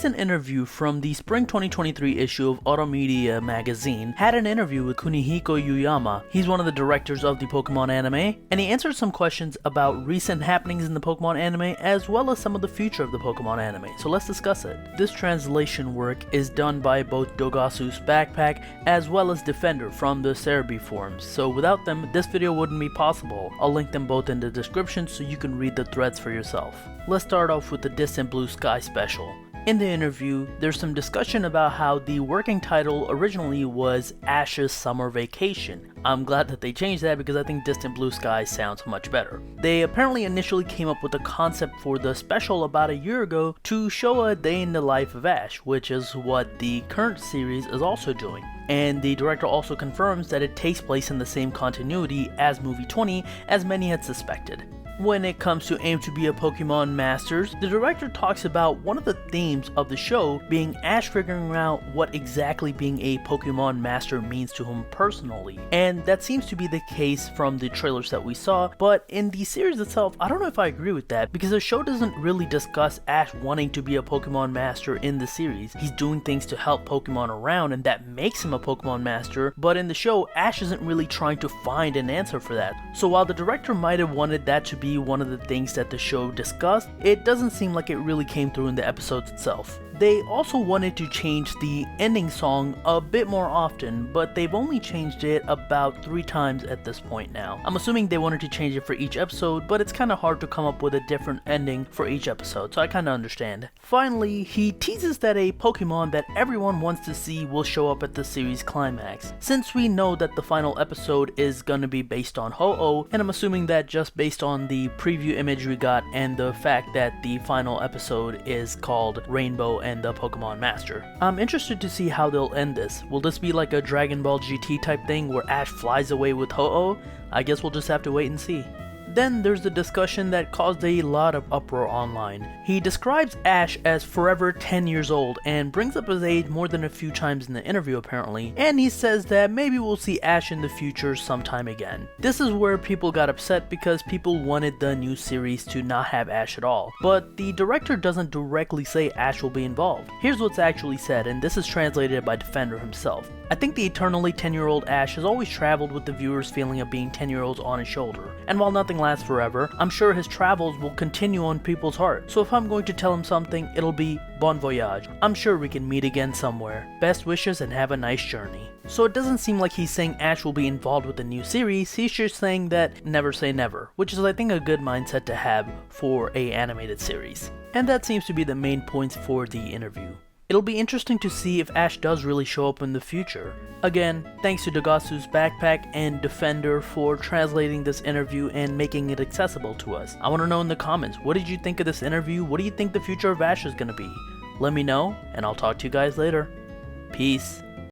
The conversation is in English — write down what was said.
recent interview from the spring 2023 issue of Automedia magazine had an interview with Kunihiko Yuyama. He's one of the directors of the Pokemon anime, and he answered some questions about recent happenings in the Pokemon anime as well as some of the future of the Pokemon anime, so let's discuss it. This translation work is done by both Dogasu's Backpack as well as Dephender from the Cerebi forums, so without them this video wouldn't be possible. I'll link them both in the description so you can read the threads for yourself. Let's start off with the Distant Blue Sky special. In the interview, there's some discussion about how the working title originally was Ash's Summer Vacation. I'm glad that they changed that because I think Distant Blue Sky sounds much better. They apparently initially came up with the concept for the special about a year ago to show a day in the life of Ash, which is what the current series is also doing. And the director also confirms that it takes place in the same continuity as movie 20 as many had suspected. When it comes to aim to be a Pokemon Masters, the director talks about one of the themes of the show being Ash figuring out what exactly being a Pokemon Master means to him personally. And that seems to be the case from the trailers that we saw, but in the series itself, I don't know if I agree with that because the show doesn't really discuss Ash wanting to be a Pokemon Master in the series. He's doing things to help Pokemon around and that makes him a Pokemon Master, but in the show, Ash isn't really trying to find an answer for that. So while the director might have wanted that to be one of the things that the show discussed, it doesn't seem like it really came through in the episodes itself. They also wanted to change the ending song a bit more often, but they've only changed it about 3 times at this point now. I'm assuming they wanted to change it for each episode, but it's kinda hard to come up with a different ending for each episode, so I kinda understand. Finally, he teases that a Pokemon that everyone wants to see will show up at the series climax. Since we know that the final episode is gonna be based on Ho-Oh, and I'm assuming that just based on the preview image we got and the fact that the final episode is called Rainbow and the Pokemon Master. I'm interested to see how they'll end this. Will this be like a Dragon Ball GT type thing where Ash flies away with Ho-Oh? I guess we'll just have to wait and see. Then there's the discussion that caused a lot of uproar online. He describes Ash as forever 10 years old and brings up his age more than a few times in the interview apparently, and he says that maybe we'll see Ash in the future sometime again. This is where people got upset because people wanted the new series to not have Ash at all, but the director doesn't directly say Ash will be involved. Here's what's actually said, and this is translated by Dephender himself. I think the eternally 10-year-old Ash has always traveled with the viewer's feeling of being 10-year-olds on his shoulder, and while nothing lasts forever, I'm sure his travels will continue on people's hearts. So if I'm going to tell him something, it'll be bon voyage. I'm sure we can meet again somewhere. Best wishes and have a nice journey. So it doesn't seem like he's saying Ash will be involved with the new series, he's just saying that never say never, which is I think a good mindset to have for a animated series. And that seems to be the main points for the interview. It'll be interesting to see if Ash does really show up in the future. Again, thanks to Dogasu's Backpack and Dephender for translating this interview and making it accessible to us. I want to know in the comments, what did you think of this interview? What do you think the future of Ash is going to be? Let me know, and I'll talk to you guys later. Peace.